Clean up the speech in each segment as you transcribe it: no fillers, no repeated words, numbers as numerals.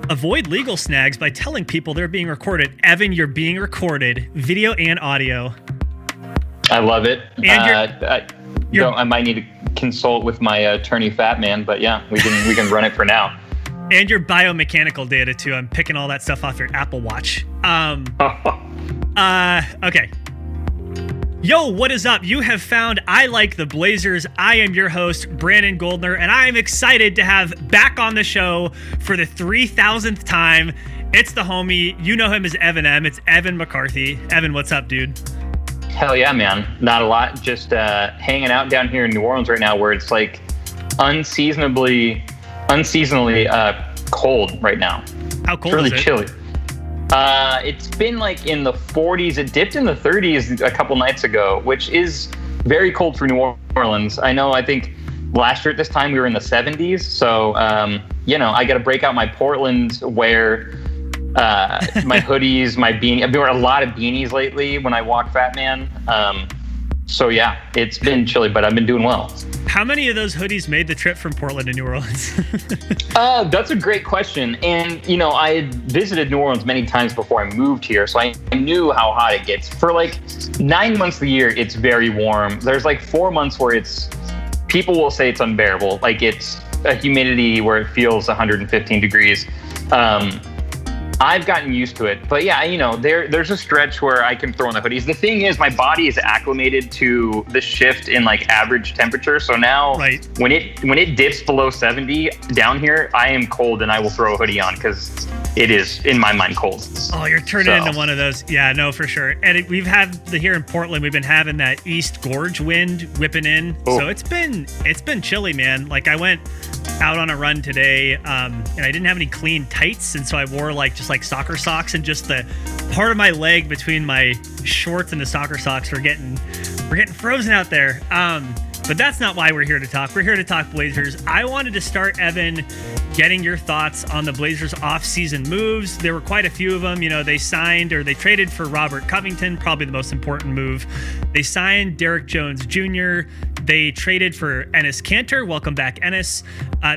Avoid legal snags by telling people they're being recorded. Evan, you're being recorded, video and audio. I love it. And I might need to consult with my attorney, Fat Man, but yeah, we can run it for now. And your biomechanical data too. I'm picking all that stuff off your Apple Watch. Okay. Yo, what is up? You have found I Like the Blazers. I am your host, Brandon Goldner, and I am excited to have back on the show for the 3,000th time. It's the homie. You know him as Evan M. It's Evan McCarthy. Evan, what's up, dude? Hell yeah, man. Not a lot. Just hanging out down here in New Orleans right now, where it's like unseasonably cold right now. How cold is it? It's really chilly. It's been like in the 40s. It dipped in the 30s a couple nights ago, which is very cold for New Orleans. I think last year at this time we were in the 70s. So, I got to break out my Portland wear, my hoodies, my beanie. I've been wearing a lot of beanies lately when I walk Fat Man. So yeah, it's been chilly, but I've been doing well. How many of those hoodies made the trip from Portland to New Orleans? That's a great question. And, I had visited New Orleans many times before I moved here, so I knew how hot it gets. For like 9 months of the year, it's very warm. There's like 4 months where people will say it's unbearable. Like it's a humidity where it feels 115 degrees. I've gotten used to it, but yeah, there's a stretch where I can throw in the hoodies. The thing is, my body is acclimated to the shift in like average temperature. So now when it dips below 70 down here, I am cold and I will throw a hoodie on because it is in my mind cold. Oh, you're turning into one of those. Yeah, no, for sure. And we've had here in Portland, we've been having that East Gorge wind whipping in. Oh. So it's been chilly, man. Like I went out on a run today, and I didn't have any clean tights, and so I wore just soccer socks, and just the part of my leg between my shorts and the soccer socks we're getting frozen out there. But that's not why we're here to talk. We're here to talk Blazers. I wanted to start, Evan, getting your thoughts on the Blazers off-season moves. There were quite a few of them. They signed or they traded for Robert Covington, probably the most important move. They signed Derek Jones Jr. They traded for Enes Kanter. Welcome back, Enes.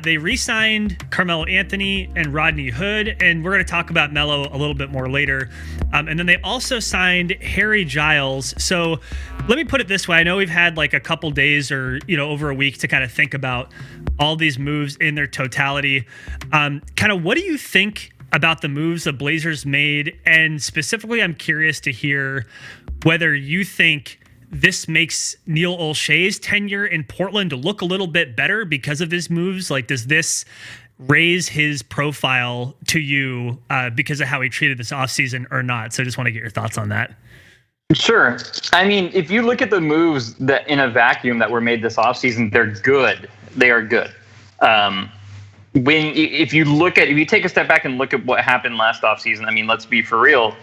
They re-signed Carmelo Anthony and Rodney Hood, and we're going to talk about Melo a little bit more later. And then they also signed Harry Giles. So let me put it this way. I know we've had like a couple days or, over a week to kind of think about all these moves in their totality. Kind of what do you think about the moves the Blazers made? And specifically, I'm curious to hear whether you think this makes Neil Olshey's tenure in Portland look a little bit better because of his moves. Like, does this raise his profile to you because of how he treated this offseason or not? So I just want to get your thoughts on that. Sure. I mean, if you look at the moves that in a vacuum that were made this offseason, they're good. They are good. If you take a step back and look at what happened last offseason, I mean, let's be for real.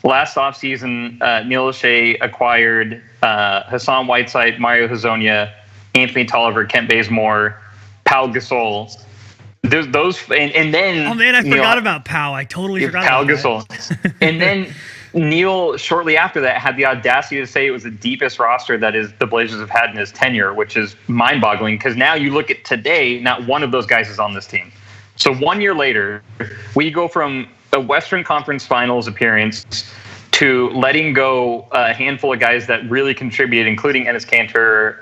Last offseason, Neil Olshey acquired Hassan Whiteside, Mario Hezonja, Anthony Tolliver, Kent Bazemore, Pau Gasol. Those and then oh man, I forgot about Pau. I totally forgot Pau about Gasol. And then Neil, shortly after that, had the audacity to say it was the deepest roster that the Blazers have had in his tenure, which is mind-boggling because now you look at today, not one of those guys is on this team. So 1 year later, we go from a Western Conference Finals appearance to letting go a handful of guys that really contributed, including Enes Kanter,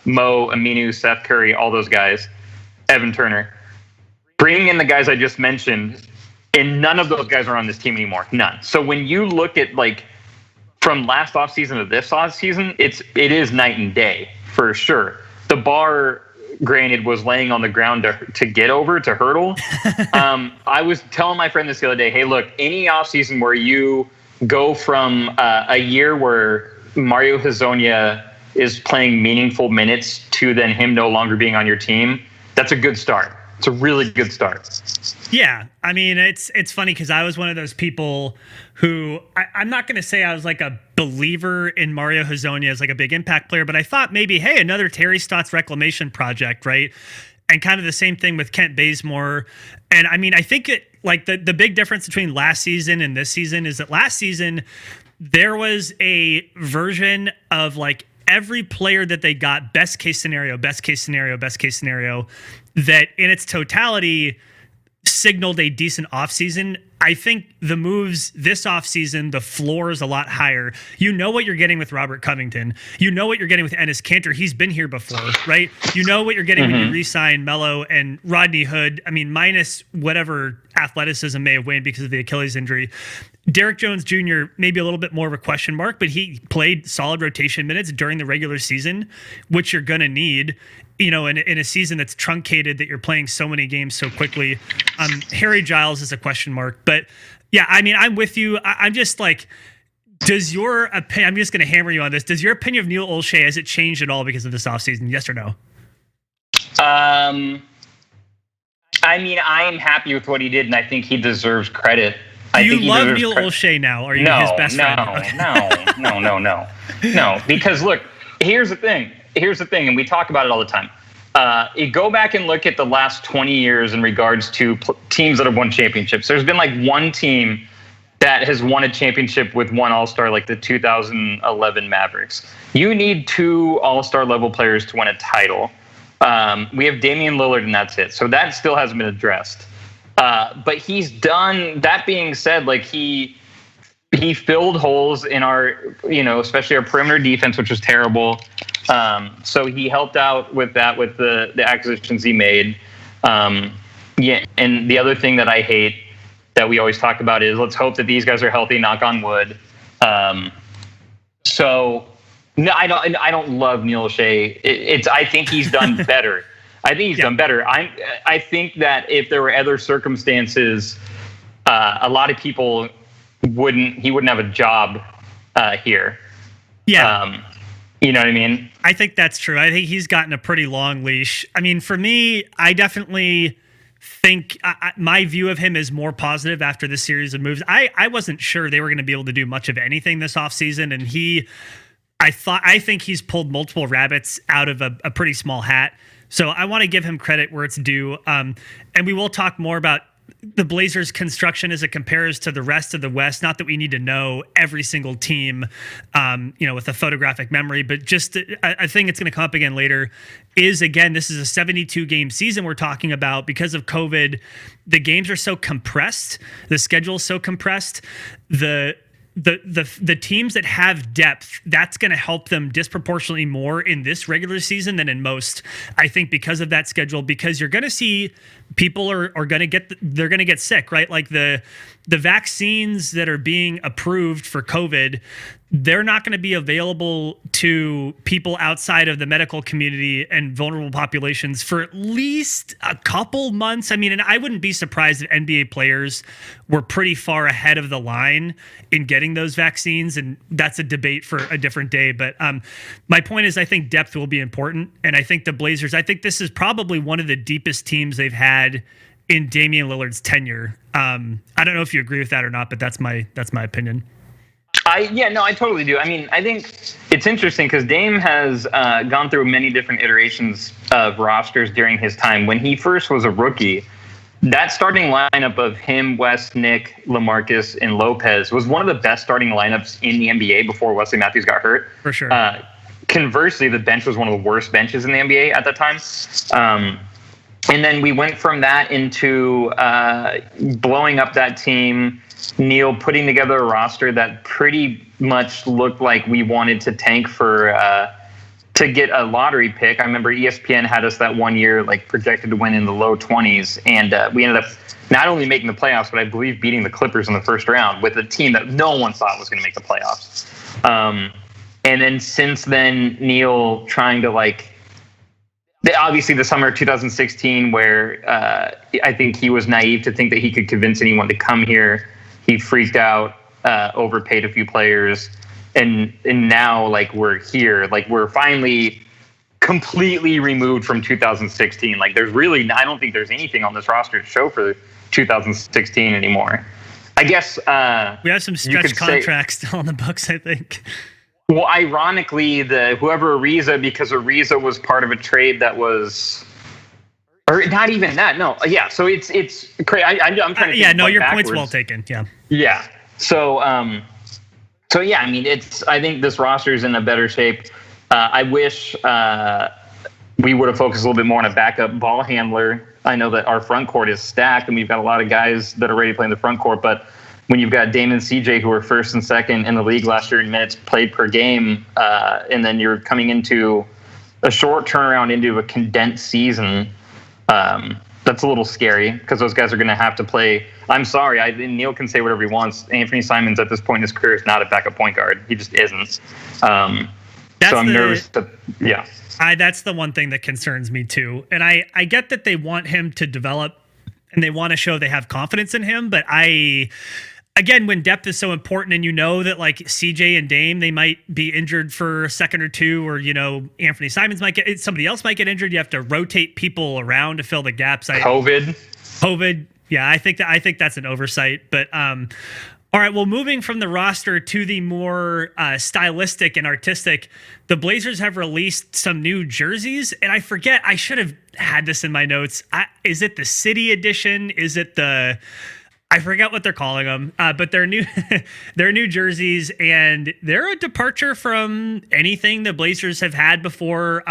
Mo, Aminu, Seth Curry, all those guys, Evan Turner. Bringing in the guys I just mentioned, and none of those guys are on this team anymore. None. So when you look at from last offseason to this offseason, it is night and day for sure. The bar, granted, was laying on the ground to get over, to hurdle. I was telling my friend this the other day, hey, look, any offseason where you go from a year where Mario Hezonja is playing meaningful minutes to then him no longer being on your team, that's a good start. It's a really good start. Yeah. I mean, it's funny because I was one of those people who I'm not going to say I was like a believer in Mario Hezonja as like a big impact player, but I thought maybe, hey, another Terry Stotts reclamation project, right? And kind of the same thing with Kent Bazemore. And I mean, I think the big difference between last season and this season is that last season there was a version of like every player that they got, best case scenario, that in its totality signaled a decent offseason. I think the moves this offseason, the floor is a lot higher. You know what you're getting with Robert Covington. You know what you're getting with Enes Kanter. He's been here before, right? You know what you're getting when you re-sign Melo and Rodney Hood. I mean, minus whatever athleticism may have waned because of the Achilles injury. Derek Jones Jr. maybe a little bit more of a question mark, but he played solid rotation minutes during the regular season, which you're going to need, in a season that's truncated, that you're playing so many games so quickly. Harry Giles is a question mark, but yeah, I mean, I'm with you. I'm just like, does your opinion, I'm just going to hammer you on this. Does your opinion of Neil Olshey, has it changed at all because of this offseason? Yes or no? I mean, I'm happy with what he did, and I think he deserves credit. Do you love Neil Olshey now? Are you his best friend? No. Because look, here's the thing, and we talk about it all the time. You go back and look at the last 20 years in regards to teams that have won championships. There's been like one team that has won a championship with one All-Star, like the 2011 Mavericks. You need 2 All-Star level players to win a title. We have Damian Lillard, and that's it. So that still hasn't been addressed. But he's done, that being said, like he filled holes in our, especially our perimeter defense, which was terrible. So he helped out with that, with the acquisitions he made. And the other thing that I hate that we always talk about is, let's hope that these guys are healthy, knock on wood. So no, I don't love Neil Olshey. I think he's done better. Done better. I think that if there were other circumstances, a lot of people he wouldn't have a job here. Yeah. You know what I mean? I think that's true. I think he's gotten a pretty long leash. I mean, for me, I definitely think my view of him is more positive after this series of moves. I wasn't sure they were going to be able to do much of anything this offseason, and I think he's pulled multiple rabbits out of a pretty small hat. So I want to give him credit where it's due. And we will talk more about the Blazers' construction as it compares to the rest of the West. Not that we need to know every single team, with a photographic memory, but just I think it's going to come up again later. Again, this is a 72-game season we're talking about. Because of COVID, the games are so compressed. The schedule is so compressed. The teams that have depth, that's going to help them disproportionately more in this regular season than in most. I think because of that schedule, because you're going to see people are going to get sick, right? Like the vaccines that are being approved for COVID, they're not going to be available to people outside of the medical community and vulnerable populations for at least a couple months. I mean, and I wouldn't be surprised if NBA players were pretty far ahead of the line in getting those vaccines, and that's a debate for a different day. But my point is, I think depth will be important, and I think the Blazers, I think this is probably one of the deepest teams they've had in Damian Lillard's tenure. I don't know if you agree with that or not, but that's my opinion. I totally do. I mean, I think it's interesting because Dame has gone through many different iterations of rosters during his time. When he first was a rookie, that starting lineup of him, West, Nick, LaMarcus, and Lopez was one of the best starting lineups in the NBA before Wesley Matthews got hurt. For sure. Conversely, the bench was one of the worst benches in the NBA at that time. And then we went from that into blowing up that team, Neil putting together a roster that pretty much looked like we wanted to tank to get a lottery pick. I remember ESPN had us that one year like projected to win in the low 20s, and we ended up not only making the playoffs, but I believe beating the Clippers in the first round with a team that no one thought was going to make the playoffs. And then since then, Neil trying to obviously the summer of 2016, where I think he was naive to think that he could convince anyone to come here. He freaked out, overpaid a few players, and now we're here. We're finally completely removed from 2016. There's really, I don't think there's anything on this roster to show for 2016 anymore. I guess we have some stretch contracts still on the books, I think. Well, ironically, whoever Ariza, because Ariza was part of a trade that was, or not even that. No, yeah. So it's crazy. I'm trying to. Yeah, no, your backwards. Point's well taken. Yeah. Yeah. So yeah. I mean, I think this roster is in a better shape. I wish we would have focused a little bit more on a backup ball handler. I know that our front court is stacked and we've got a lot of guys that are ready to play in the front court, but when you've got Dame and CJ who were first and second in the league last year in minutes played per game, and then you're coming into a short turnaround into a condensed season, that's a little scary because those guys are going to have to play. I'm sorry, Neil can say whatever he wants. Anthony Simons at this point in his career is not a backup point guard. He just isn't. So I'm nervous. That's the one thing that concerns me too. And I get that they want him to develop and they want to show they have confidence in him. But again, when depth is so important and you know that like CJ and Dame, they might be injured for a second or two, or, Anthony Simons somebody else might get injured. You have to rotate people around to fill the gaps. COVID. Yeah, I think that's an oversight. But all right, well, moving from the roster to the more stylistic and artistic, the Blazers have released some new jerseys, and I forget, I should have had this in my notes. Is it the City Edition? Is it I forget what they're calling them, but they're new. They're new jerseys, and they're a departure from anything the Blazers have had before.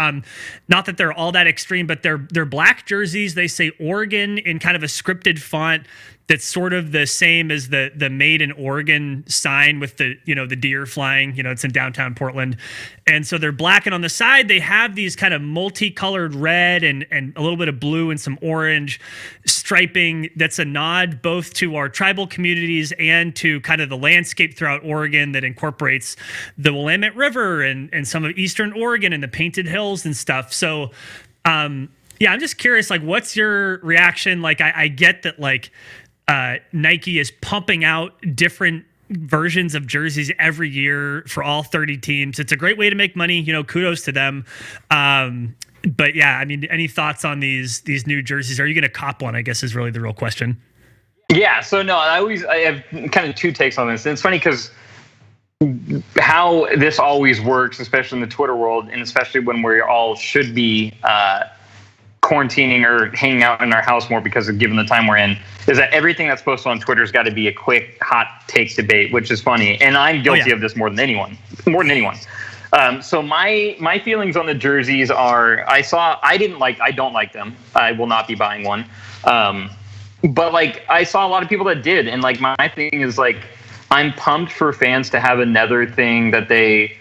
Not that they're all that extreme, but they're black jerseys. They say Oregon in kind of a scripted font that's sort of the same as the Made in Oregon sign with the the deer flying. It's in downtown Portland, and so they're black, and on the side they have these kind of multicolored red and a little bit of blue and some orange striping. That's a nod both to our tribal communities and to kind of the landscape throughout Oregon that incorporates the Willamette River and some of Eastern Oregon and the Painted Hills and stuff. So, I'm just curious, like, what's your reaction? Like, I get that, like, Nike is pumping out different versions of jerseys every year for all 30 teams. It's a great way to make money. Kudos to them. But yeah, I mean, any thoughts on these new jerseys? Are you going to cop one, I guess, is really the real question. Yeah. So no, I have kind of two takes on this. And it's funny because how this always works, especially in the Twitter world, and especially when we all should be quarantining or hanging out in our house more because of given the time we're in, is that everything that's posted on Twitter has got to be a quick hot take debate, which is funny. And I'm guilty of this more than anyone. So my feelings on the jerseys are, I don't like them. I will not be buying one. But like, I saw a lot of people that did. And like, my thing is like, I'm pumped for fans to have another thing that they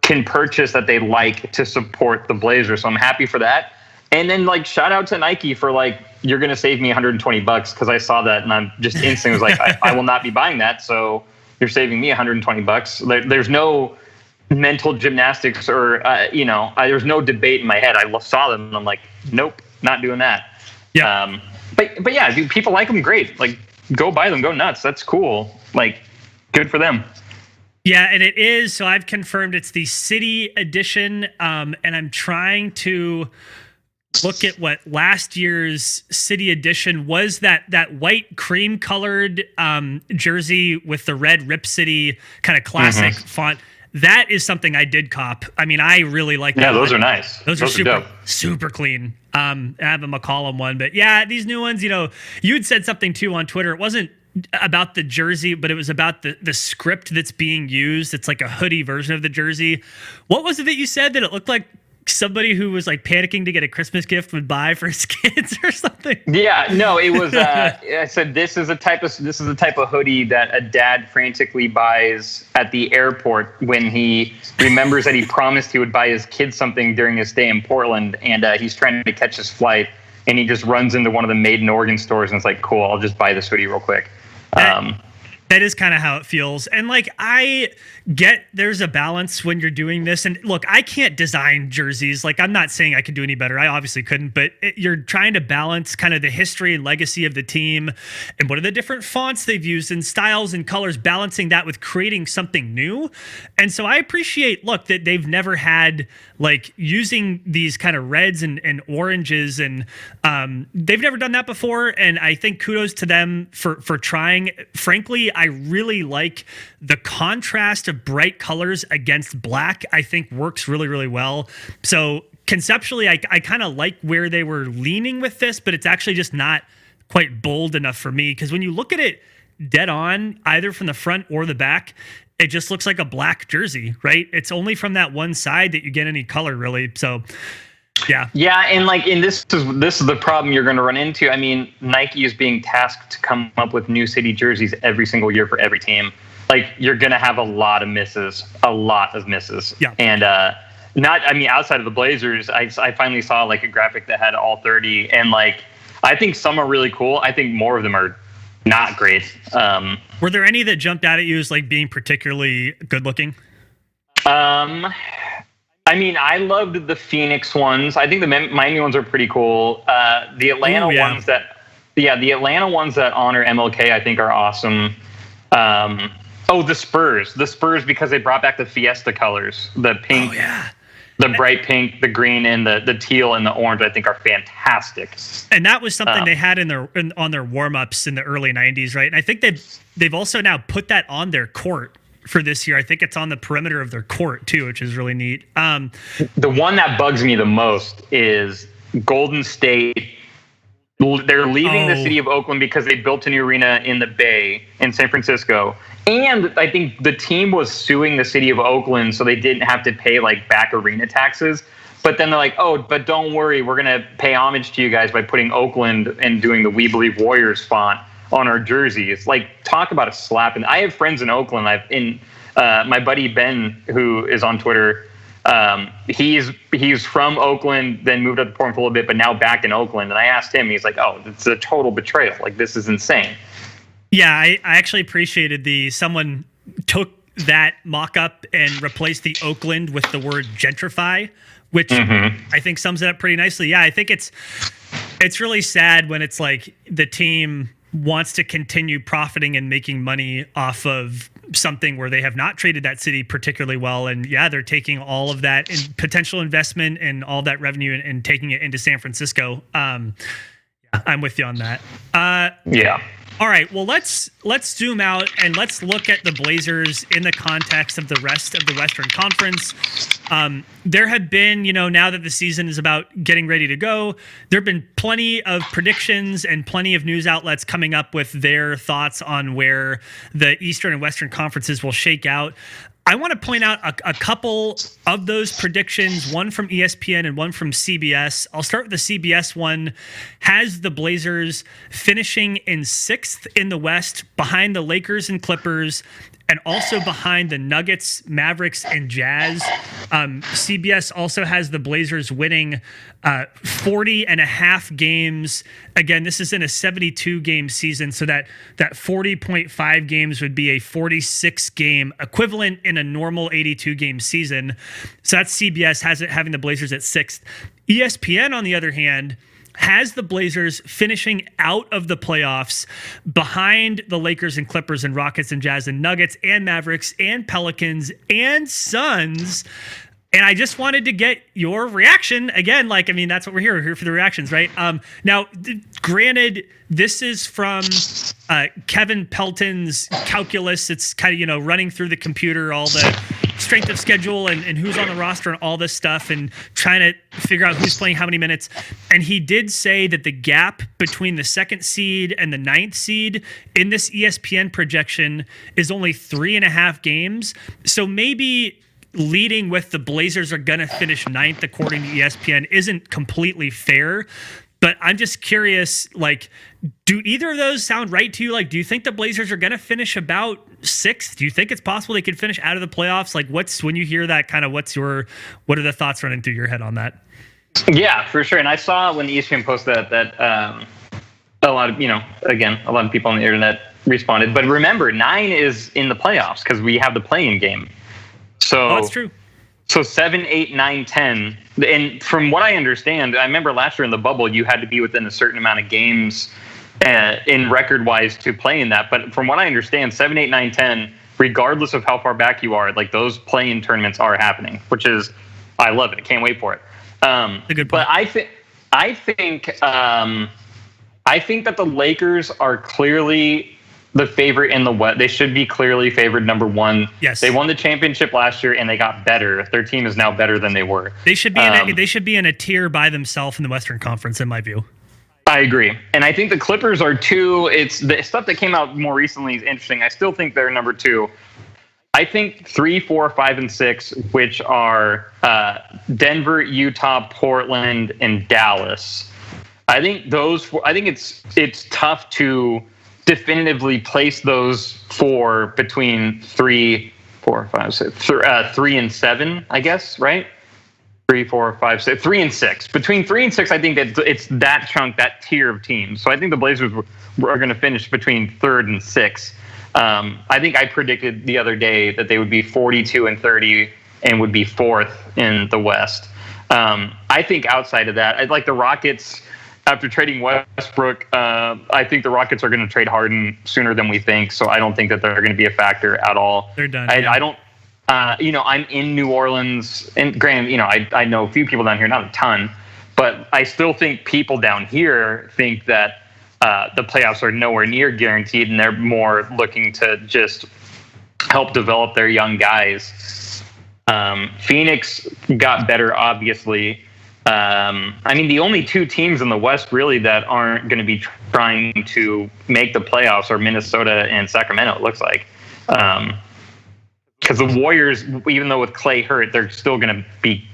can purchase that they like to support the Blazers. So I'm happy for that. And then like, shout out to Nike for like, you're going to save me $120 because I saw that and I'm just instantly was like, I will not be buying that. So you're saving me $120. There's no mental gymnastics or, there's no debate in my head. I saw them and I'm like, nope, not doing that. Yeah. But yeah, dude, people like them. Great. Like, go buy them, go nuts. That's cool. Like, good for them. Yeah, and it is. So I've confirmed it's the City Edition. And I'm trying to look at what last year's City Edition was, that white cream colored jersey with the red Rip City kind of classic font. That is something I did cop. I mean, I really like that. Yeah, those are nice. Those are super clean. I have a McCollum one, but yeah, these new ones, you had said something too on Twitter. It wasn't about the jersey, but it was about the script that's being used. It's like a hoodie version of the jersey. What was it that you said that it looked like somebody who was like panicking to get a Christmas gift would buy for his kids or something? Yeah, no, it was. I said this is a type of hoodie that a dad frantically buys at the airport when he remembers that he promised he would buy his kid something during his stay in Portland, and he's trying to catch his flight, and he just runs into one of the Made in Oregon stores, and it's like, cool, I'll just buy this hoodie real quick. That is kind of how it feels. And like, I get there's a balance when you're doing this. And look, I can't design jerseys. Like, I'm not saying I could do any better. I obviously couldn't, but you're trying to balance kind of the history and legacy of the team and what are the different fonts they've used and styles and colors, balancing that with creating something new. And so I appreciate, look, that they've never had like using these kind of reds and oranges, and they've never done that before. And I think kudos to them for trying. Frankly, I really like the contrast of bright colors against black. I think works really, really well. So conceptually, I kind of like where they were leaning with this, but it's actually just not quite bold enough for me. Because when you look at it dead on, either from the front or the back, it just looks like a black jersey, right? It's only from that one side that you get any color, really. So Yeah, and this is the problem you're going to run into. I mean, Nike is being tasked to come up with new city jerseys every single year for every team. Like, you're going to have a lot of misses. Yeah. And outside of the Blazers, I finally saw like a graphic that had all 30, and like I think some are really cool. I think more of them are not great. Were there any that jumped out at you as like being particularly good looking? I mean, I loved the Phoenix ones. I think the Miami ones are pretty cool. The Atlanta ones the Atlanta ones that honor MLK, I think, are awesome. The Spurs, because they brought back the Fiesta colors, the pink, the bright pink, the green, and the teal and the orange. I think are fantastic. And that was something they had on their warm ups in the early '90s, right? And I think they've also now put that on their court for this year. I think it's on the perimeter of their court too, which is really neat. The one that bugs me the most is Golden State. They're leaving the city of Oakland because they built a new arena in the Bay in San Francisco. And I think the team was suing the city of Oakland so they didn't have to pay like back arena taxes. But then they're like, but don't worry, we're going to pay homage to you guys by putting Oakland and doing the We Believe Warriors font on our jerseys. Like, talk about a slap. And I have friends in Oakland. My buddy Ben, who is on Twitter, he's from Oakland, then moved up to Portland for a little bit, but now back in Oakland. And I asked him, he's like, it's a total betrayal. Like, this is insane. Yeah, I actually appreciated someone took that mock-up and replaced the Oakland with the word gentrify, which I think sums it up pretty nicely. Yeah, I think it's really sad when it's like the team wants to continue profiting and making money off of something where they have not treated that city particularly well. And they're taking all of that potential investment and all that revenue and taking it into San Francisco. I'm with you on that. All right, well, let's zoom out and let's look at the Blazers in the context of the rest of the Western Conference. There have been, now that the season is about getting ready to go, there have been plenty of predictions and plenty of news outlets coming up with their thoughts on where the Eastern and Western Conferences will shake out. I want to point out a couple of those predictions, one from ESPN and one from CBS. I'll start with the CBS one. Has the Blazers finishing in 6th in the West behind the Lakers and Clippers, and also behind the Nuggets, Mavericks, and Jazz. CBS also has the Blazers winning 40 and a half games. Again, this is in a 72-game season, so that 40.5 games would be a 46-game equivalent in a normal 82-game season. So that's CBS has it having the Blazers at 6th. ESPN, on the other hand, has the Blazers finishing out of the playoffs behind the Lakers and Clippers and Rockets and Jazz and Nuggets and Mavericks and Pelicans and Suns. And I just wanted to get your reaction again. That's what we're here. We're here for the reactions, right? Now, granted, this is from Kevin Pelton's calculus. It's kind of, running through the computer, all the strength of schedule and who's on the roster and all this stuff and trying to figure out who's playing how many minutes. And he did say that the gap between the 2nd seed and the 9th seed in this ESPN projection is only 3.5 games. So maybe leading with the Blazers are going to finish 9th according to ESPN isn't completely fair. But I'm just curious, do either of those sound right to you? Do you think the Blazers are going to finish about 6th? Do you think it's possible they could finish out of the playoffs? When you hear that, what are the thoughts running through your head on that? Yeah, for sure. And I saw when ESPN posted that a lot of people on the internet responded. But remember, 9 is in the playoffs because we have the play-in game. So that's true. So 7, 8, 9, 10. And from what I understand, I remember last year in the bubble, you had to be within a certain amount of games in record-wise to play in that. But from what I understand, 7, 8, 9, 10, regardless of how far back you are, those play-in tournaments are happening, which is, I love it. I can't wait for it. A good point. But I think that the Lakers are clearly the favorite in the West. They should be clearly favored number 1. Yes. They won the championship last year and they got better. Their team is now better than they were. They should be in a tier by themselves in the Western Conference, in my view. I agree. And I think the Clippers are 2. It's the stuff that came out more recently is interesting. I still think they're number 2. I think 3, 4, 5, and 6, which are Denver, Utah, Portland, and Dallas. I think it's tough to definitively place those 4 between 3, 4, 5, 6, 3 and 7, I guess, right? 3, 4, 5, 6, 3 and 6. Between 3 and 6, I think that it's that chunk, that tier of teams. So I think the Blazers are going to finish between 3rd and 6th. I think I predicted the other day that they would be 42 and 30 and would be 4th in the West. I think outside of that, I'd like the Rockets. After trading Westbrook, I think the Rockets are going to trade Harden sooner than we think. So I don't think that they're going to be a factor at all. They're done. I don't. I'm in New Orleans, and granted, I know a few people down here, not a ton, but I still think people down here think that the playoffs are nowhere near guaranteed, and they're more looking to just help develop their young guys. Phoenix got better, obviously. The only 2 teams in the West really that aren't going to be trying to make the playoffs are Minnesota and Sacramento, it looks like. Because the Warriors, even though with Clay hurt, they're still going to be,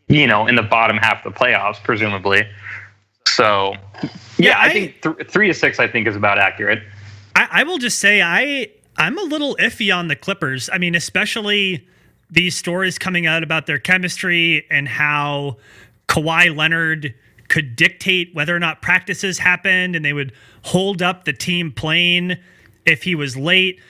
in the bottom half of the playoffs, presumably. So, yeah, I think 3 to 6, I think, is about accurate. I will just say I'm a little iffy on the Clippers. I mean, especially these stories coming out about their chemistry and how Kawhi Leonard could dictate whether or not practices happened, and they would hold up the team playing if he was late.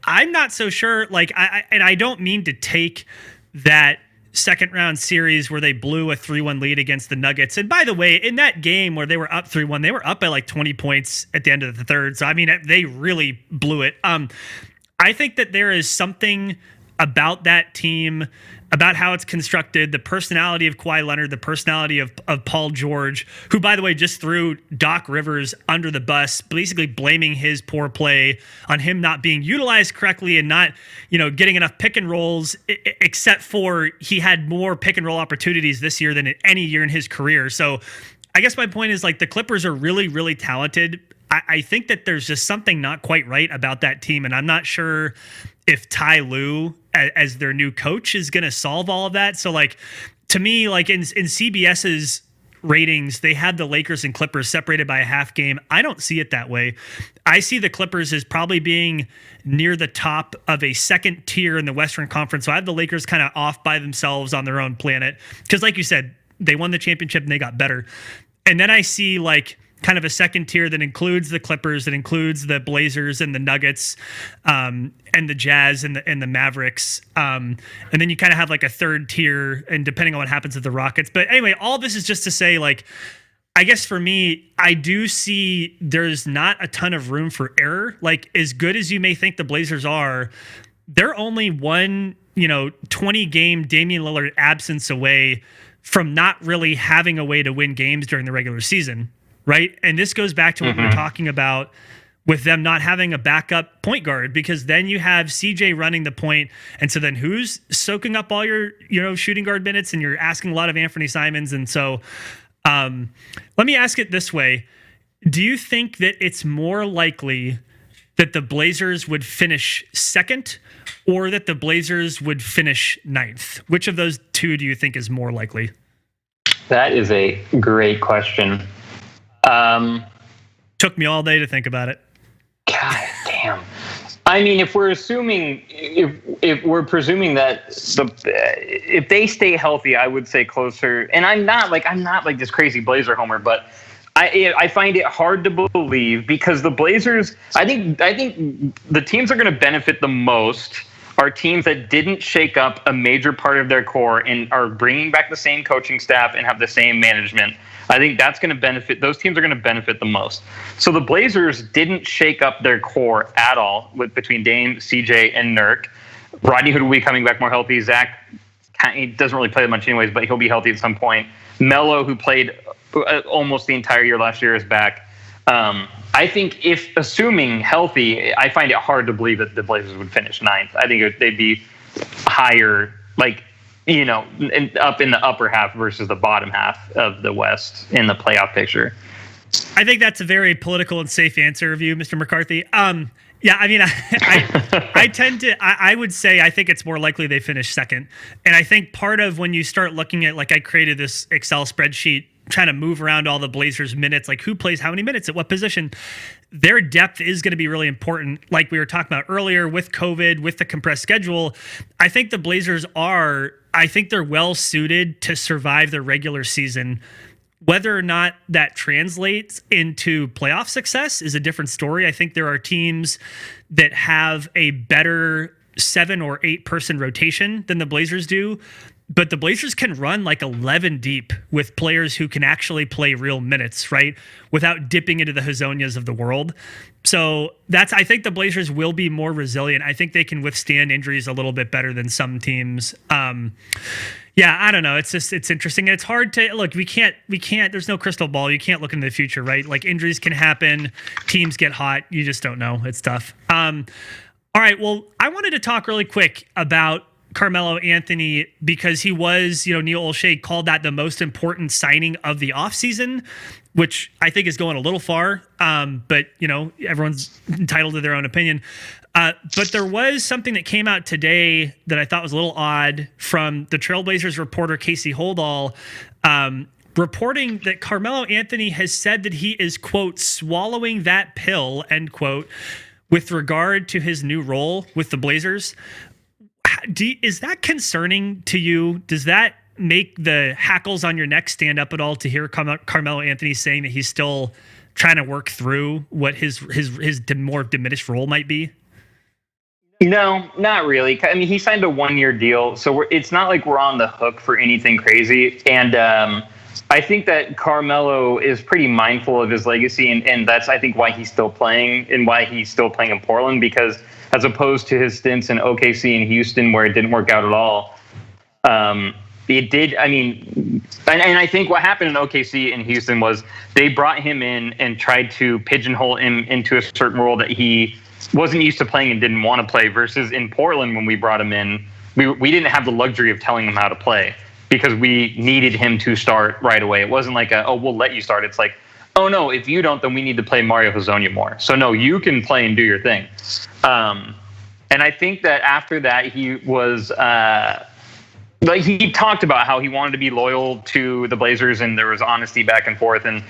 I'm not so sure. Like, I don't mean to take that second round series where they blew a 3-1 lead against the Nuggets. And by the way, in that game where they were up 3-1, they were up by like 20 points at the end of the third. So, I mean, they really blew it. I think that there is something about that team, about how it's constructed, the personality of Kawhi Leonard, the personality of Paul George, who, by the way, just threw Doc Rivers under the bus, basically blaming his poor play on him not being utilized correctly and not, getting enough pick and rolls, except for he had more pick and roll opportunities this year than at any year in his career. So I guess my point is, like, the Clippers are really, really talented. I think that there's just something not quite right about that team, and I'm not sure if Ty Lue as their new coach is going to solve all of that. So, like, to me, like in CBS's ratings, they had the Lakers and Clippers separated by a half game. I don't see it that way. I see the Clippers as probably being near the top of a second tier in the Western Conference. So I have the Lakers kind of off by themselves on their own planet. Because like you said, they won the championship and they got better. And then I see like kind of a second tier that includes the Clippers, that includes the Blazers and the Nuggets, and the Jazz and the Mavericks. And then you kind of have like a third tier, and depending on what happens with the Rockets. But anyway, all this is just to say, like, I guess for me, I do see there's not a ton of room for error. Like, as good as you may think the Blazers are, they're only one, 20-game Damian Lillard absence away from not really having a way to win games during the regular season. Right. And this goes back to what we were talking about with them not having a backup point guard, because then you have CJ running the point. And so then who's soaking up all your, shooting guard minutes, and you're asking a lot of Anthony Simons. And so let me ask it this way. Do you think that it's more likely that the Blazers would finish second or that the Blazers would finish ninth? Which of those two do you think is more likely? That is a great question. Took me all day to think about it. God damn. I mean, if we're presuming that if they stay healthy, I would say closer. And I'm not like this crazy Blazer homer, but I find it hard to believe, because the Blazers, I think the teams are going to benefit the most are teams that didn't shake up a major part of their core and are bringing back the same coaching staff and have the same management. I think that's going to benefit. Those teams are going to benefit the most. So the Blazers didn't shake up their core at all between Dame, CJ, and Nurk. Rodney Hood will be coming back more healthy. Zach, he doesn't really play that much anyways, but he'll be healthy at some point. Melo, who played almost the entire year last year, is back. I think if assuming healthy, I find it hard to believe that the Blazers would finish ninth. I think they'd be higher, like, up in the upper half versus the bottom half of the West in the playoff picture. I think that's a very political and safe answer of you, Mr. McCarthy. Yeah, I mean, I tend to, I would say I think it's more likely they finish second. And I think part of when you start looking at, like, I created this Excel spreadsheet trying to move around all the Blazers minutes, like who plays how many minutes at what position, their depth is going to be really important. Like we were talking about earlier with COVID, with the compressed schedule, I think the Blazers they're well suited to survive the regular season. Whether or not that translates into playoff success is a different story. I think there are teams that have a better 7 or 8 person rotation than the Blazers do, but the Blazers can run like 11 deep with players who can actually play real minutes, right? Without dipping into the Hazonias of the world. So I think the Blazers will be more resilient. I think they can withstand injuries a little bit better than some teams. Yeah, I don't know. It's interesting. It's hard to look. We can't, there's no crystal ball. You can't look into the future, right? Like injuries can happen. Teams get hot. You just don't know. It's tough. All right. Well, I wanted to talk really quick about Carmelo Anthony because he was, Neil Olshey called that the most important signing of the offseason, which I think is going a little far. But, everyone's entitled to their own opinion. But there was something that came out today that I thought was a little odd from the Trailblazers reporter Casey Holdall, reporting that Carmelo Anthony has said that he is, quote, swallowing that pill, end quote, with regard to his new role with the Blazers. Is that concerning to you? Does that make the hackles on your neck stand up at all to hear Carmelo Anthony saying that he's still trying to work through what his more diminished role might be? No, not really. I mean, he signed a 1-year deal, so it's not like we're on the hook for anything crazy. And I think that Carmelo is pretty mindful of his legacy, and that's, I think, why he's still playing and why he's still playing in Portland, because as opposed to his stints in OKC and Houston where it didn't work out at all, it did. I mean, and I think what happened in OKC and Houston was they brought him in and tried to pigeonhole him into a certain role that he wasn't used to playing and didn't want to play, versus in Portland when we brought him in, we didn't have the luxury of telling him how to play because we needed him to start right away. It wasn't like we'll let you start. It's like, oh no, if you don't, then we need to play Mario Hazonia more. So no, you can play and do your thing. And I think that after that, he was he talked about how he wanted to be loyal to the Blazers and there was honesty back and forth. And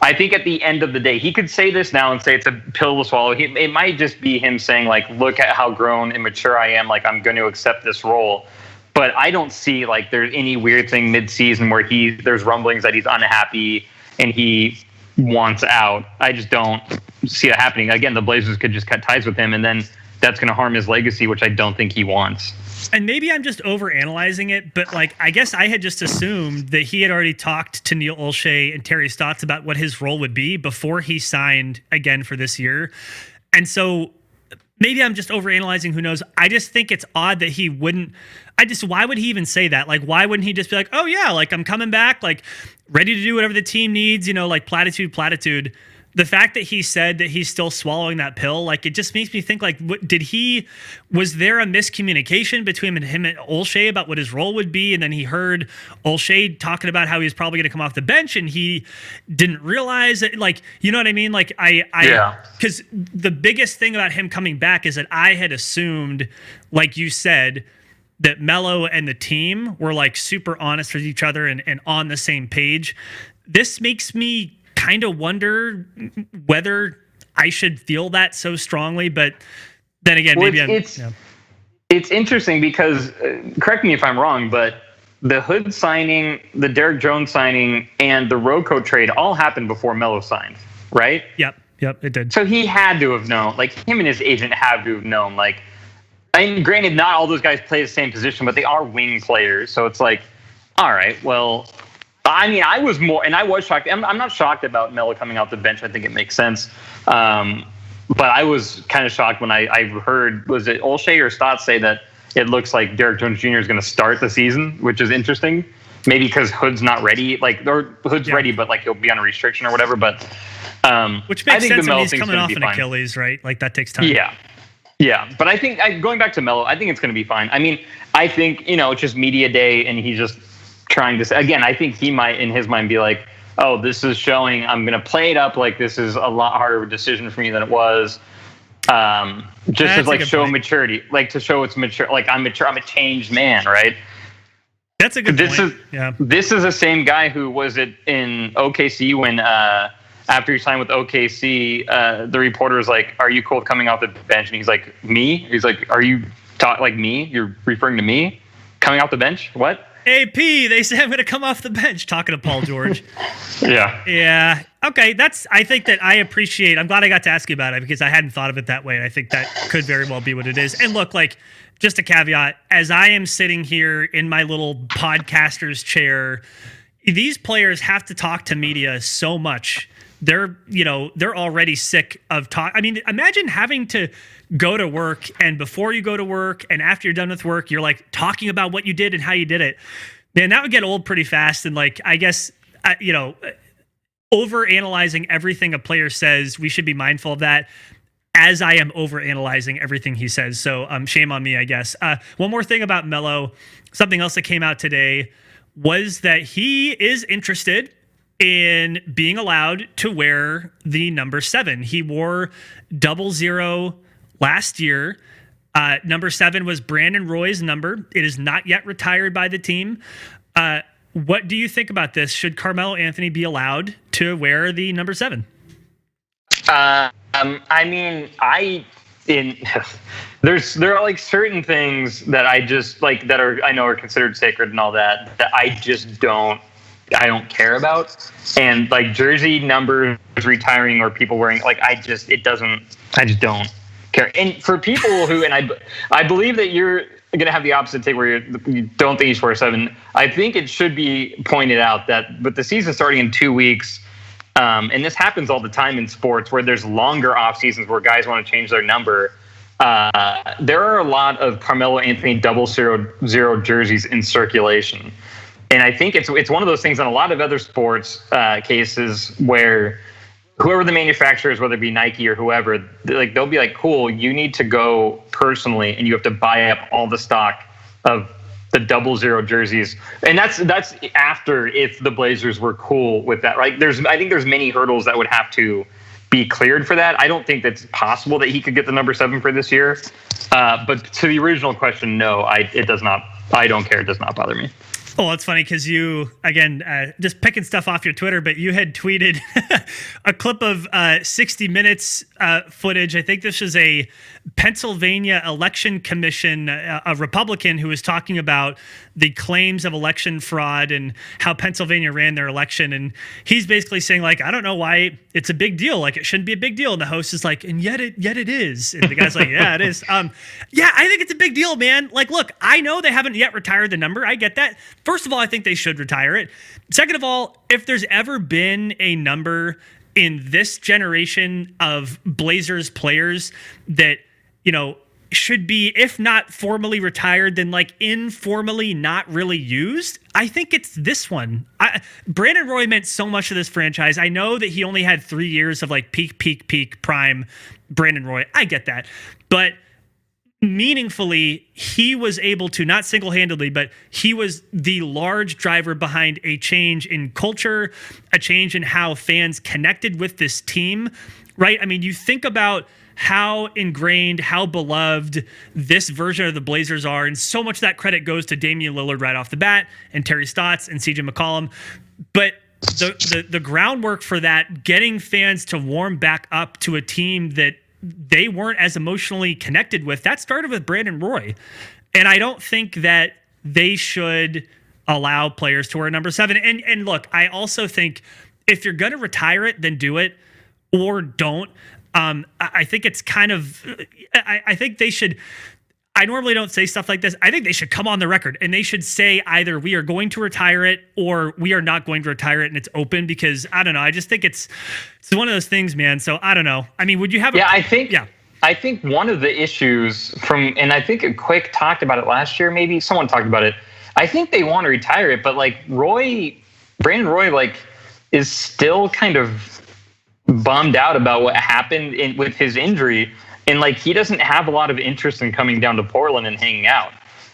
I think at the end of the day, he could say this now and say it's a pill to swallow. It might just be him saying, like, look at how grown and mature I am. Like, I'm going to accept this role. But I don't see like there's any weird thing mid-season where there's rumblings that he's unhappy and he wants out. I just don't see it happening. Again, the Blazers could just cut ties with him, and then that's going to harm his legacy, which I don't think he wants. And maybe I'm just overanalyzing it, but like I guess I had just assumed that he had already talked to Neil Olshey and Terry Stotts about what his role would be before he signed again for this year. And so maybe I'm just overanalyzing, who knows? I just think it's odd that he wouldn't. Why would he even say that? Like, why wouldn't he just be like, oh yeah, like I'm coming back, like ready to do whatever the team needs, like platitude. The fact that he said that he's still swallowing that pill, like, it just makes me think, like, was there a miscommunication between him and Olshey about what his role would be? And then he heard Olshey talking about how he was probably going to come off the bench and he didn't realize it. Like, you know what I mean? Like, because the biggest thing about him coming back is that I had assumed, like you said, that Melo and the team were like super honest with each other and on the same page. This makes me kind of wonder whether I should feel that so strongly, but then again, maybe it's interesting because correct me if I'm wrong, but the Hood signing, the Derrick Jones signing, and the Rocco trade all happened before Melo signed, right? Yep, it did. So he had to have known, like him and his agent have to have known, like, I mean, granted, not all those guys play the same position, but they are wing players. So it's like, all right, well, I mean, I was shocked. I'm not shocked about Melo coming off the bench. I think it makes sense. But I was kind of shocked when I heard, was it Olshey or Stotts say that it looks like Derrick Jones Jr. is going to start the season, which is interesting. Maybe because Hood's not ready. Like, Hood's ready, but like he'll be on a restriction or whatever. But which makes sense when he's coming off an Achilles, right? Like that takes time. Yeah, but I think going back to Melo, I think it's going to be fine. I mean, I think it's just media day, and he's just trying to. Again, I think he might, in his mind, be like, "Oh, this is showing. I'm going to play it up like this is a lot harder of a decision for me than it was." Just That's as like a good show point. maturity, like to show it's mature. Like I'm mature. I'm a changed man, right? That's a good point. This is the same guy who was it in OKC when after he signed with OKC, the reporter was like, "Are you cool with coming off the bench?" And he's like, "Me?" He's like, "Are you like me? You're referring to me coming off the bench? What?" AP, they say I'm going to come off the bench. Talking to Paul George. Yeah. Okay. I think that I appreciate. I'm glad I got to ask you about it because I hadn't thought of it that way. And I think that could very well be what it is. And look, like, just a caveat, as I am sitting here in my little podcaster's chair, these players have to talk to media so much. They're already sick of talk. I mean, imagine having to go to work, and before you go to work and after you're done with work, you're like talking about what you did and how you did it. Man, that would get old pretty fast. And like, I guess, over analyzing everything a player says, we should be mindful of that, as I am over analyzing everything he says. So shame on me, I guess. One more thing about Melo, something else that came out today was that he is interested in being allowed to wear the number 7. He wore 00 last year. Number 7 was Brandon Roy's number. It is not yet retired by the team. What do you think about this? Should Carmelo Anthony be allowed to wear the number 7? I mean, there are like certain things that I just like that I know are considered sacred and all that I just don't care about. And like jersey numbers retiring or people wearing, like, I just don't care. And for people who, and I believe that you're going to have the opposite take where you don't think you should wear 7. I think it should be pointed out that with the season starting in 2 weeks, and this happens all the time in sports where there's longer off seasons where guys want to change their number. There are a lot of Carmelo Anthony 00 jerseys in circulation. And I think it's one of those things in a lot of other sports cases where whoever the manufacturer is, whether it be Nike or whoever, they'll be like, cool, you need to go personally and you have to buy up all the stock of the 00 jerseys. And that's after, if the Blazers were cool with that, right? I think there's many hurdles that would have to be cleared for that. I don't think that's possible that he could get the number 7 for this year. But to the original question, no, it does not. I don't care. It does not bother me. Oh, it's funny because you, again, just picking stuff off your Twitter, but you had tweeted a clip of 60 Minutes footage. I think this was a Pennsylvania election commission, a Republican who was talking about the claims of election fraud and how Pennsylvania ran their election. And he's basically saying, like, I don't know why it's a big deal. Like, it shouldn't be a big deal. And the host is like, and yet it is. And the guy's like, yeah, it is. Yeah, I think it's a big deal, man. Like, look, I know they haven't yet retired the number. I get that. First of all, I think they should retire it. Second of all, if there's ever been a number in this generation of Blazers players that, should be, if not formally retired, then like informally not really used, I think it's this one. Brandon Roy meant so much to this franchise. I know that he only had 3 years of like peak prime Brandon Roy. I get that. But meaningfully, he was able to, not single-handedly, but he was the large driver behind a change in culture, a change in how fans connected with this team, right? I mean, you think about how ingrained, how beloved this version of the Blazers are, and so much of that credit goes to Damian Lillard right off the bat, and Terry Stotts and CJ McCollum. But the groundwork for that, getting fans to warm back up to a team that they weren't as emotionally connected with, that started with Brandon Roy. And I don't think that they should allow players to wear number 7. And look, I also think if you're going to retire it, then do it or don't. I think it's kind of, I think they should, I normally don't say stuff like this. I think they should come on the record and they should say either we are going to retire it or we are not going to retire it, and it's open, because I don't know. I just think it's one of those things, man. So I don't know. I mean, would you have I think one of the issues and I think Quick talked about it last year, maybe someone talked about it. I think they want to retire it, but like Brandon Roy, like, is still kind of bummed out about what happened with his injury. And like, he doesn't have a lot of interest in coming down to Portland and hanging out.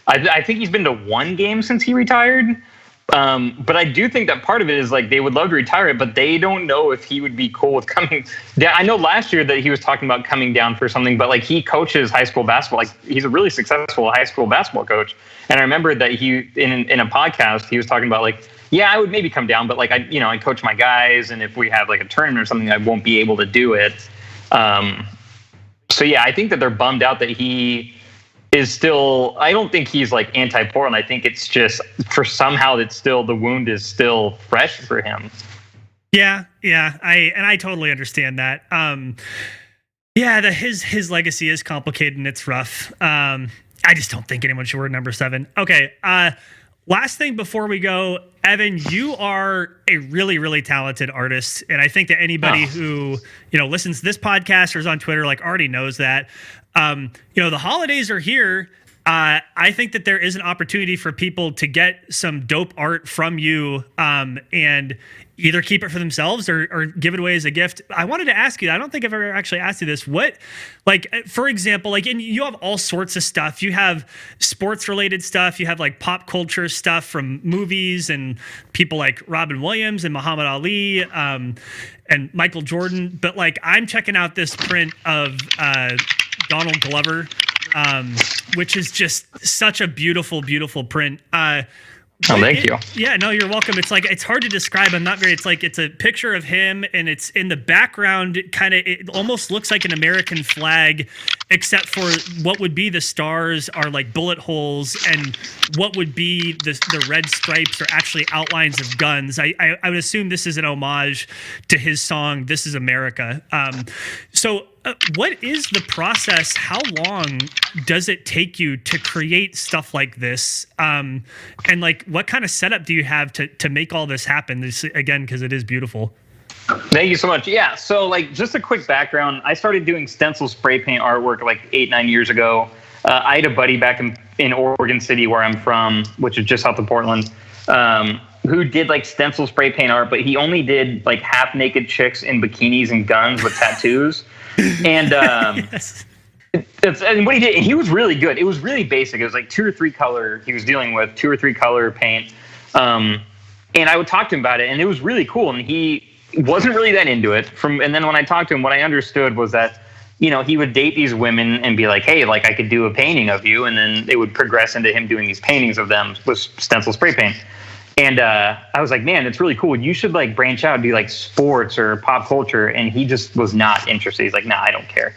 I think he's been to 1 game since he retired, But I do think that part of it is like they would love to retire it, but they don't know if he would be cool with coming down. I know last year that he was talking about coming down for something, but like he coaches high school basketball. Like he's a really successful high school basketball coach. And I remember that he in a podcast he was talking about like, yeah, I would maybe come down, but like I coach my guys, and if we have like a tournament or something, I won't be able to do it. So yeah, I think that they're bummed out that he is still. I don't think he's like anti-Portland. I think it's just for somehow that still the wound is still fresh for him. Yeah, I totally understand that. His legacy is complicated and it's rough. I just don't think anyone should wear number 7. Okay. Last thing before we go, Evan, you are a really, really talented artist. And I think that anybody who, listens to this podcast or is on Twitter, like already knows that. The holidays are here. I think that there is an opportunity for people to get some dope art from you and either keep it for themselves or give it away as a gift. I wanted to ask you, I don't think I've ever actually asked you this. What, like, for example, like, and you have all sorts of stuff. You have sports related stuff. You have like pop culture stuff from movies and people like Robin Williams and Muhammad Ali and Michael Jordan. But like, I'm checking out this print of Donald Glover, which is just such a beautiful, beautiful print. Thank you. Yeah, no, you're welcome. It's like, it's hard to describe. It's a picture of him and it's in the background. It almost looks like an American flag, except for what would be the stars are like bullet holes and what would be the red stripes are actually outlines of guns. I would assume this is an homage to his song, This Is America. What is the process? How long does it take you to create stuff like this? And like, what kind of setup do you have to make all this happen? This, again, because it is beautiful. Thank you so much. Yeah. So like, just a quick background. I started doing stencil spray paint artwork like 8-9 years ago. I had a buddy back in Oregon City, where I'm from, which is just south of Portland, who did like stencil spray paint art, but he only did like half naked chicks in bikinis and guns with tattoos. And Yes. and what he did, he was really good. It was really basic. It was like 2 or 3 color. He was dealing with 2 or 3 color paint. And I would talk to him about it, and it was really cool. And he wasn't really that into it. And then when I talked to him, what I understood was that, he would date these women and be like, hey, like I could do a painting of you. And then it would progress into him doing these paintings of them with stencil spray paint. And I was like, man, it's really cool. You should like branch out and do like sports or pop culture. And he just was not interested. He's like, nah, I don't care.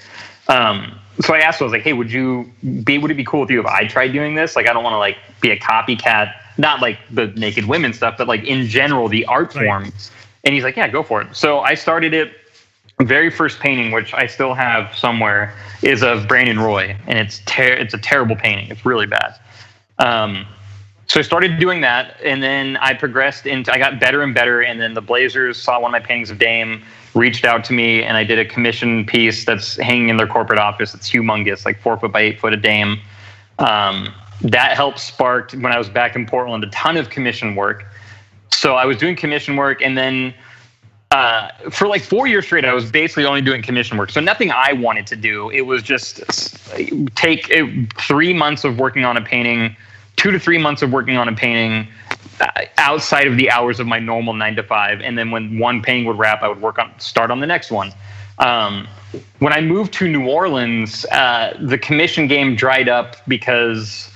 So I asked him, I was like, hey, would it be cool with you if I tried doing this? Like, I don't want to like be a copycat, not like the naked women stuff, but like in general, the art form. And he's like, yeah, go for it. So I started it. Very first painting, which I still have somewhere, is of Brandon Roy. And it's a terrible painting. It's really bad. So I started doing that, and then I progressed I got better and better, and then the Blazers saw one of my paintings of Dame, reached out to me, and I did a commission piece that's hanging in their corporate office. It's humongous, like 4 foot by 8 foot of Dame. That helped spark, when I was back in Portland, a ton of commission work. So I was doing commission work, and then for like 4 years straight, I was basically only doing commission work. So nothing I wanted to do. It was just take 3 months of working on a painting, 2 to 3 months of working on a painting outside of the hours of my normal 9 to 5. And then when one painting would wrap, I would start on the next one. When I moved to New Orleans, the commission game dried up because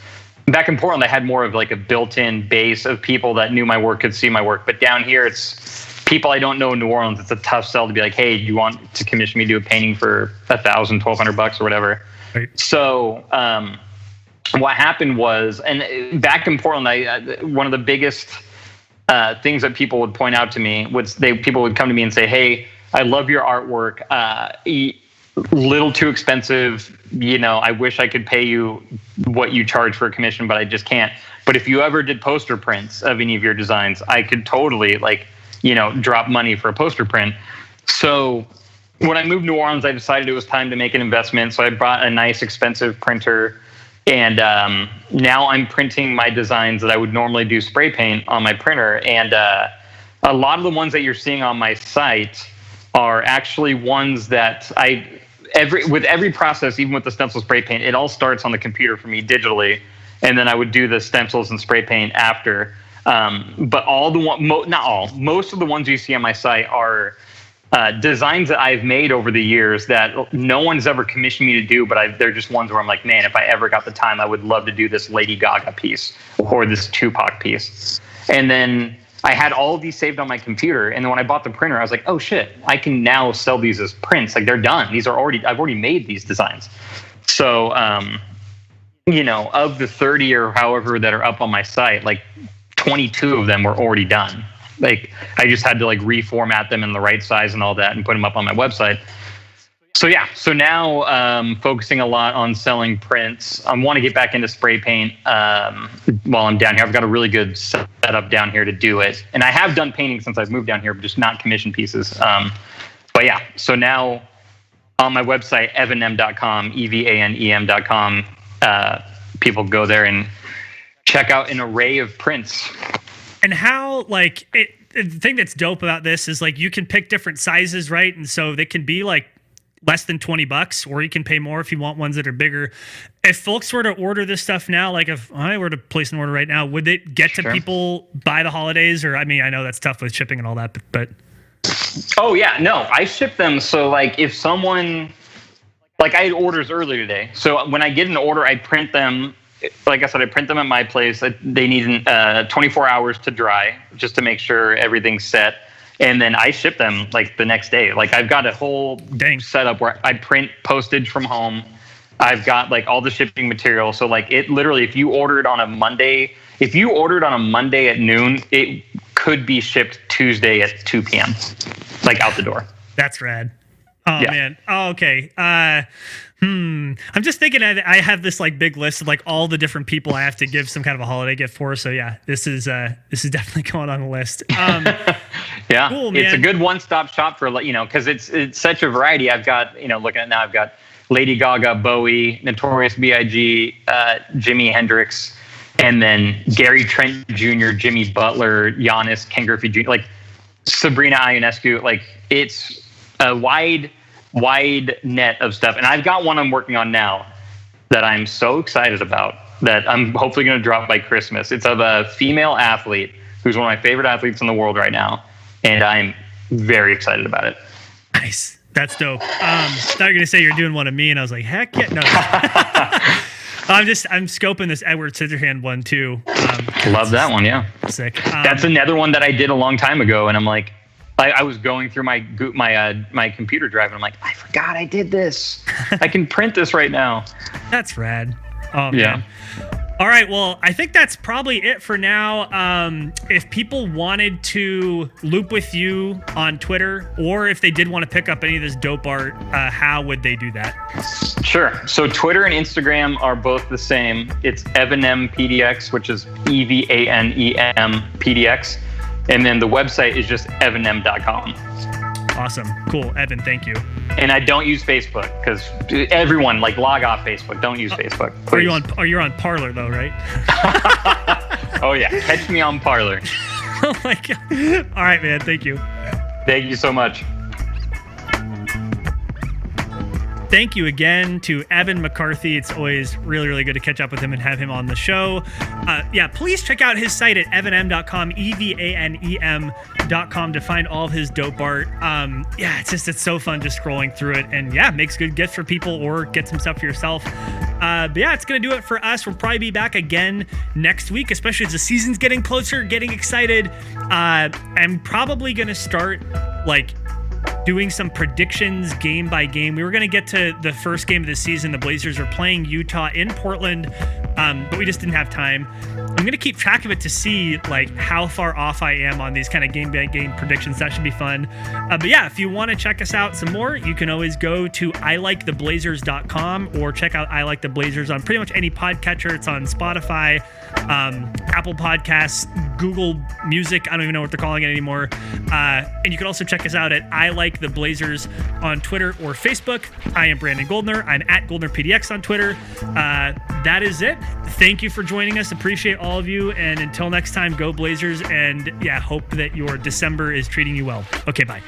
back in Portland, I had more of like a built-in base of people that knew my work, could see my work. But down here, it's people I don't know in New Orleans. It's a tough sell to be like, hey, do you want to commission me to do a painting for $1,000, $1,200 or whatever? Right. So what happened was, and back in Portland, one of the biggest things that people would point out to me was people would come to me and say, hey, I love your artwork. Little too expensive. I wish I could pay you what you charge for a commission, but I just can't. But if you ever did poster prints of any of your designs, I could totally drop money for a poster print. So when I moved to New Orleans, I decided it was time to make an investment. So I bought a nice expensive printer. And now I'm printing my designs that I would normally do spray paint on my printer. And a lot of the ones that you're seeing on my site are actually ones that with every process, even with the stencil spray paint, it all starts on the computer for me digitally. And then I would do the stencils and spray paint after. But all the not all, most of the ones you see on my site are designs that I've made over the years that no one's ever commissioned me to do, but they're just ones where I'm like, man, if I ever got the time, I would love to do this Lady Gaga piece or this Tupac piece. And then I had all of these saved on my computer, and then when I bought the printer, I was like, oh shit, I can now sell these as prints. Like, they're done. I've already made these designs. So, of the 30 or however that are up on my site, like 22 of them were already done. Like, I just had to like reformat them in the right size and all that and put them up on my website. So now focusing a lot on selling prints. I want to get back into spray paint while I'm down here. I've got a really good setup down here to do it. And I have done painting since I've moved down here, but just not commission pieces. But yeah, so now on my website, evanem.com, evanem.com, people go there and check out an array of prints. And how, like, the thing that's dope about this is, like, you can pick different sizes, right? And so they can be like less than $20, or you can pay more if you want ones that are bigger. If folks were to order this stuff now, like if I were to place an order right now, would it get to people by the holidays? Or, I mean, I know that's tough with shipping and all that, but. Oh yeah, no, I ship them. So like if someone, like I had orders earlier today. So when I get an order, I print them. Like I said, I print them at my place. They need 24 hours to dry just to make sure everything's set. And then I ship them like the next day. Like I've got a whole setup where I print postage from home. I've got like all the shipping material. So like it literally, if you ordered on a Monday at noon, it could be shipped Tuesday at 2 p.m. like out the door. That's rad. Oh yeah. Man. Oh, okay. I'm just thinking I have this like big list of like all the different people I have to give some kind of a holiday gift for. So yeah, this is definitely going on the list. Yeah, cool, man. It's a good one-stop shop for, because it's such a variety. I've got, looking at now, I've got Lady Gaga, Bowie, Notorious B.I.G., Jimi Hendrix, and then Gary Trent Jr., Jimmy Butler, Giannis, Ken Griffey Jr., like Sabrina Ionescu. Like it's a wide net of stuff. And I've got one I'm working on now that I'm so excited about that I'm hopefully going to drop by Christmas. It's of a female athlete who's one of my favorite athletes in the world right now. And I'm very excited about it. Nice. That's dope. I thought you were going to say you're doing one of me. And I was like, heck yeah. No. I'm scoping this Edward Scissorhand one too. Love that one. Yeah. Sick. That's another one that I did a long time ago. And I'm like, I was going through my computer drive, and I'm like, I forgot I did this. I can print this right now. That's rad. Oh, yeah. Man. All right. Well, I think that's probably it for now. If people wanted to loop with you on Twitter, or if they did want to pick up any of this dope art, how would they do that? Sure. So Twitter and Instagram are both the same. It's Evanem PDX, which is EVANEM PDX. And then the website is just evanem.com. Awesome. Cool. Evan, thank you. And I don't use Facebook because everyone log off Facebook. Don't use Facebook. Please. You're on Parler though, right? Oh yeah. Catch me on Parler. Oh my God. All right, man. Thank you. Thank you so much. Thank you again to Evan McCarthy. It's always really, really good to catch up with him and have him on the show. Please check out his site at evanem.com, evanem.com to find all of his dope art. It's so fun just scrolling through it, and makes good gifts for people or get some stuff for yourself. It's going to do it for us. We'll probably be back again next week, especially as the season's getting closer, getting excited. I'm probably going to start doing some predictions game by game. We were going to get to the first game of the season. The Blazers are playing Utah in Portland, but we just didn't have time. I'm going to keep track of it to see how far off I am on these kind of game by game predictions. That should be fun. If you want to check us out some more, you can always go to ILiketheBlazers.com or check out I Like the Blazers on pretty much any podcatcher. It's on Spotify, Apple Podcasts, Google Music. I don't even know what they're calling it anymore. And you can also check us out at I Like the Blazers on Twitter or Facebook. I am Brandon Goldner. I'm at GoldnerPDX on Twitter. That is it. Thank you for joining us. Appreciate all of you. And until next time, go Blazers. And hope that your December is treating you well. Okay, bye.